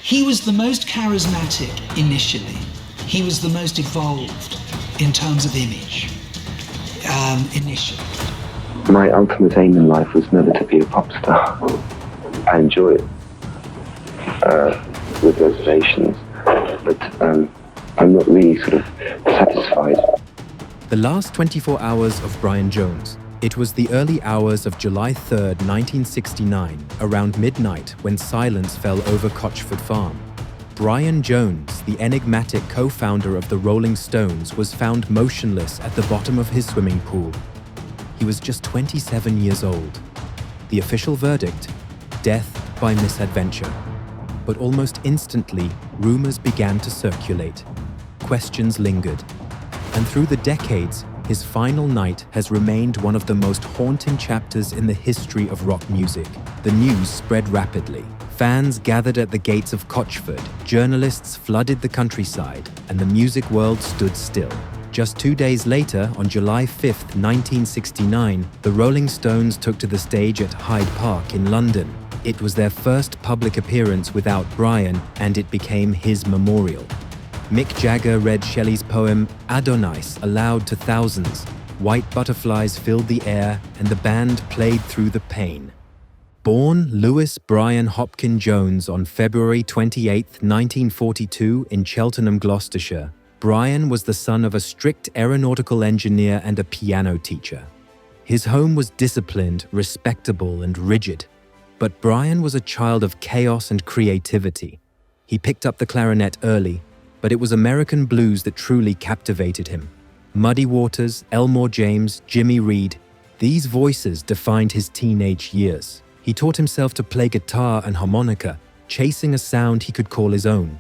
He was the most charismatic initially. He was the most evolved in terms of image initially. My ultimate aim in life was never to be a pop star. I enjoy it with reservations, but I'm not really sort of satisfied. The last 24 hours of Brian Jones. It was the early hours of July 3rd, 1969, around midnight, when silence fell over Cotchford Farm. Brian Jones, the enigmatic co-founder of the Rolling Stones, was found motionless at the bottom of his swimming pool. He was just 27 years old. The official verdict: death by misadventure. But almost instantly, rumors began to circulate. Questions lingered. And through the decades, his final night has remained one of the most haunting chapters in the history of rock music. The news spread rapidly. Fans gathered at the gates of Cotchford, journalists flooded the countryside, and the music world stood still. Just 2 days later, on July 5th, 1969, the Rolling Stones took to the stage at Hyde Park in London. It was their first public appearance without Brian, and it became his memorial. Mick Jagger read Shelley's poem Adonis aloud to thousands. White butterflies filled the air, and the band played through the pain. Born Lewis Brian Hopkin Jones on February 28, 1942 in Cheltenham, Gloucestershire, Brian was the son of a strict aeronautical engineer and a piano teacher. His home was disciplined, respectable, and rigid. But Brian was a child of chaos and creativity. He picked up the clarinet early, but it was American blues that truly captivated him. Muddy Waters, Elmore James, Jimmy Reed, these voices defined his teenage years. He taught himself to play guitar and harmonica, chasing a sound he could call his own.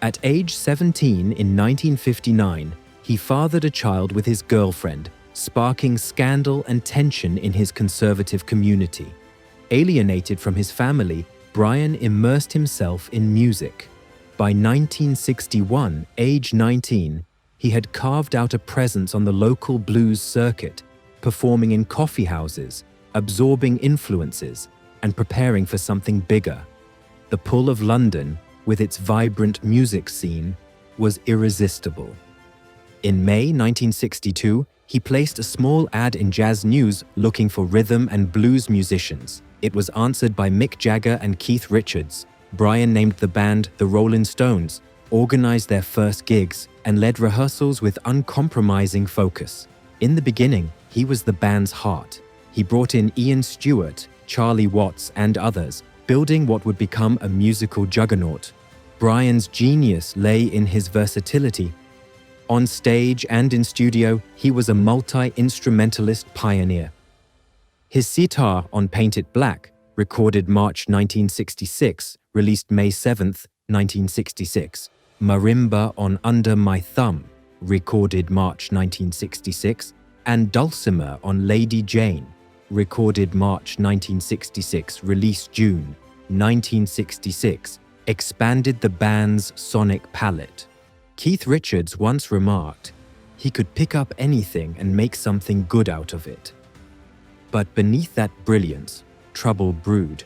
At age 17 in 1959, he fathered a child with his girlfriend, sparking scandal and tension in his conservative community. Alienated from his family, Brian immersed himself in music. By 1961, age 19, he had carved out a presence on the local blues circuit, performing in coffee houses, absorbing influences, and preparing for something bigger. The pull of London, with its vibrant music scene, was irresistible. In May 1962, he placed a small ad in Jazz News looking for rhythm and blues musicians. It was answered by Mick Jagger and Keith Richards. Brian named the band the Rolling Stones, organized their first gigs, and led rehearsals with uncompromising focus. In the beginning, he was the band's heart. He brought in Ian Stewart, Charlie Watts, and others, building what would become a musical juggernaut. Brian's genius lay in his versatility. On stage and in studio, he was a multi-instrumentalist pioneer. His sitar on Paint It Black, recorded March 1966, released May 7, 1966. Marimba on Under My Thumb, recorded March 1966, and Dulcimer on Lady Jane, recorded March 1966, released June 1966, expanded the band's sonic palette. Keith Richards once remarked, he could pick up anything and make something good out of it. But beneath that brilliance, trouble brewed.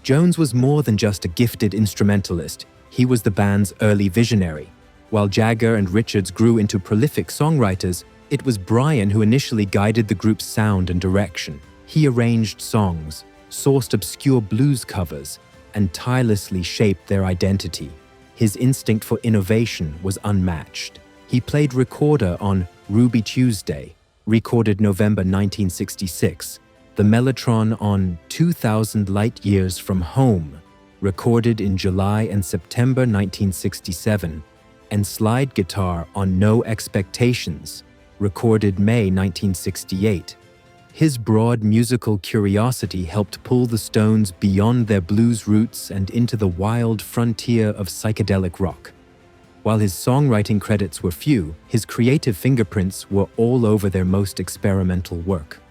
Jones was more than just a gifted instrumentalist. He was the band's early visionary. While Jagger and Richards grew into prolific songwriters, it was Brian who initially guided the group's sound and direction. He arranged songs, sourced obscure blues covers, and tirelessly shaped their identity. His instinct for innovation was unmatched. He played recorder on Ruby Tuesday, recorded November 1966, the mellotron on 2,000 Light Years from Home, recorded in July and September 1967, and slide guitar on No Expectations, recorded May 1968. His broad musical curiosity helped pull the Stones beyond their blues roots and into the wild frontier of psychedelic rock. While his songwriting credits were few, his creative fingerprints were all over their most experimental work.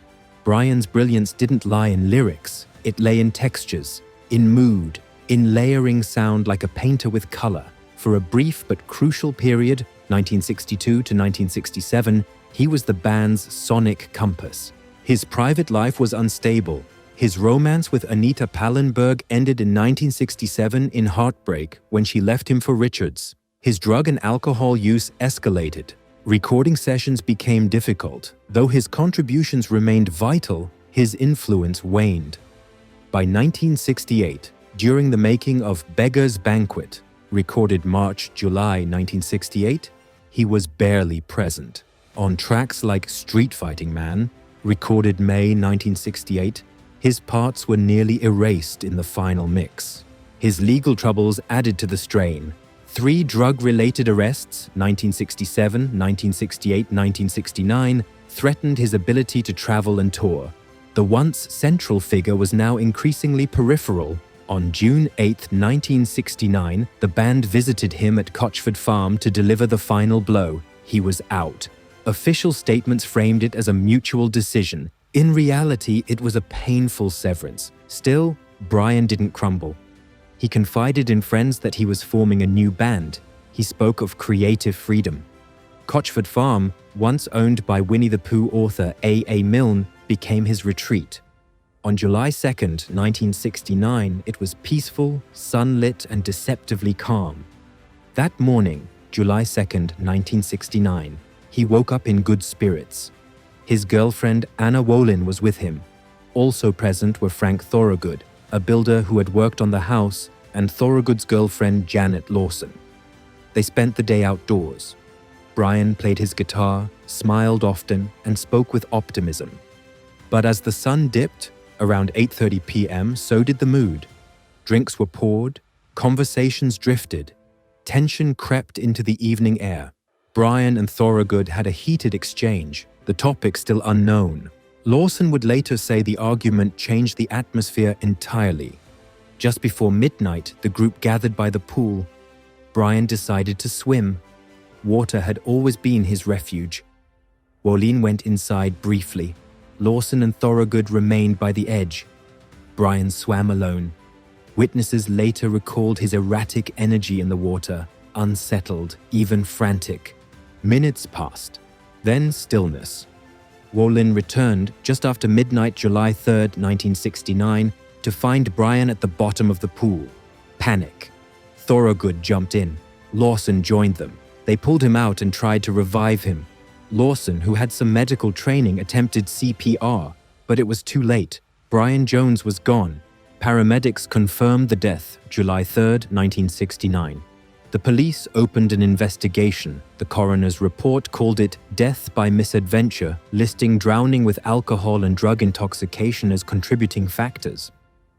Brian's brilliance didn't lie in lyrics, it lay in textures, in mood, in layering sound like a painter with color. For a brief but crucial period, 1962 to 1967, he was the band's sonic compass. His private life was unstable. His romance with Anita Pallenberg ended in 1967 in heartbreak when she left him for Richards. His drug and alcohol use escalated. Recording sessions became difficult. Though his contributions remained vital, his influence waned. By 1968, during the making of Beggar's Banquet, recorded March-July 1968, he was barely present. On tracks like Street Fighting Man, recorded May 1968, his parts were nearly erased in the final mix. His legal troubles added to the strain. 3 drug-related arrests, 1967, 1968, 1969, threatened his ability to travel and tour. The once central figure was now increasingly peripheral. On June 8, 1969, the band visited him at Cotchford Farm to deliver the final blow. He was out. Official statements framed it as a mutual decision. In reality, it was a painful severance. Still, Brian didn't crumble. He confided in friends that he was forming a new band. He spoke of creative freedom. Cotchford Farm, once owned by Winnie the Pooh author A. Milne, became his retreat. On July 2, 1969, it was peaceful, sunlit, and deceptively calm. That morning, July 2, 1969, he woke up in good spirits. His girlfriend Anna Wolin was with him. Also present were Frank Thorogood, a builder who had worked on the house, and Thorogood's girlfriend Janet Lawson. They spent the day outdoors. Brian played his guitar, smiled often, and spoke with optimism. But as the sun dipped, around 8:30 p.m., so did the mood. Drinks were poured, conversations drifted, tension crept into the evening air. Brian and Thorogood had a heated exchange, the topic still unknown. Lawson would later say the argument changed the atmosphere entirely. Just before midnight, the group gathered by the pool. Brian decided to swim. Water had always been his refuge. Wolin went inside briefly. Lawson and Thorogood remained by the edge. Brian swam alone. Witnesses later recalled his erratic energy in the water, unsettled, even frantic. Minutes passed. Then stillness. Wolin returned just after midnight, July 3, 1969, to find Brian at the bottom of the pool. Panic. Thorogood jumped in. Lawson joined them. They pulled him out and tried to revive him. Lawson, who had some medical training, attempted CPR, but it was too late. Brian Jones was gone. Paramedics confirmed the death, July 3, 1969. The police opened an investigation. The coroner's report called it death by misadventure, listing drowning with alcohol and drug intoxication as contributing factors.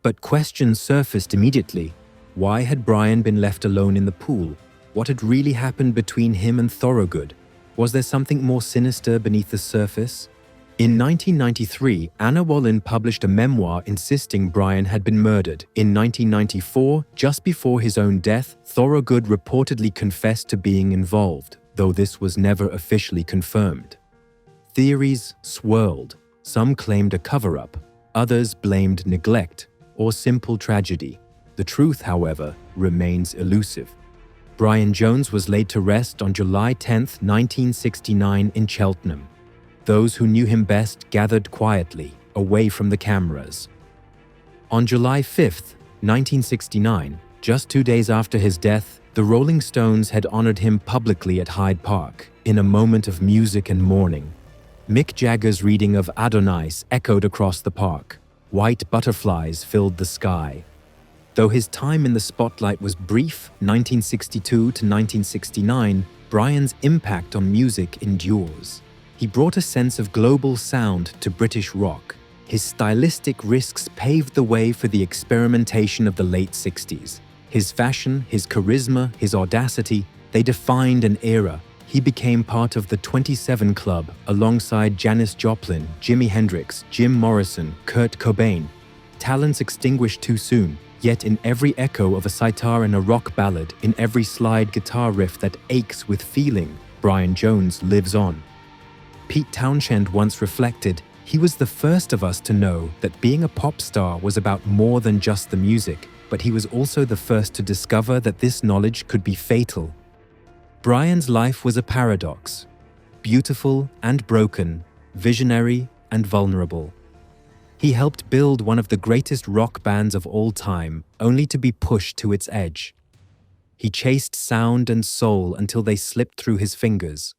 But questions surfaced immediately. Why had Brian been left alone in the pool? What had really happened between him and Thorogood? Was there something more sinister beneath the surface? In 1993, Anna Wolin published a memoir insisting Brian had been murdered. In 1994, just before his own death, Thorogood reportedly confessed to being involved, though this was never officially confirmed. Theories swirled. Some claimed a cover-up, others blamed neglect or simple tragedy. The truth, however, remains elusive. Brian Jones was laid to rest on July 10, 1969 in Cheltenham. Those who knew him best gathered quietly, away from the cameras. On July 5, 1969, just 2 days after his death, the Rolling Stones had honored him publicly at Hyde Park, in a moment of music and mourning. Mick Jagger's reading of Adonis echoed across the park. White butterflies filled the sky. Though his time in the spotlight was brief, 1962 to 1969, Brian's impact on music endures. He brought a sense of global sound to British rock. His stylistic risks paved the way for the experimentation of the late 60s. His fashion, his charisma, his audacity, they defined an era. He became part of the 27 Club alongside Janis Joplin, Jimi Hendrix, Jim Morrison, Kurt Cobain. Talents extinguished too soon, yet in every echo of a sitar and a rock ballad, in every slide guitar riff that aches with feeling, Brian Jones lives on. Pete Townshend once reflected, he was the first of us to know that being a pop star was about more than just the music, but he was also the first to discover that this knowledge could be fatal. Brian's life was a paradox, beautiful and broken, visionary and vulnerable. He helped build one of the greatest rock bands of all time, only to be pushed to its edge. He chased sound and soul until they slipped through his fingers,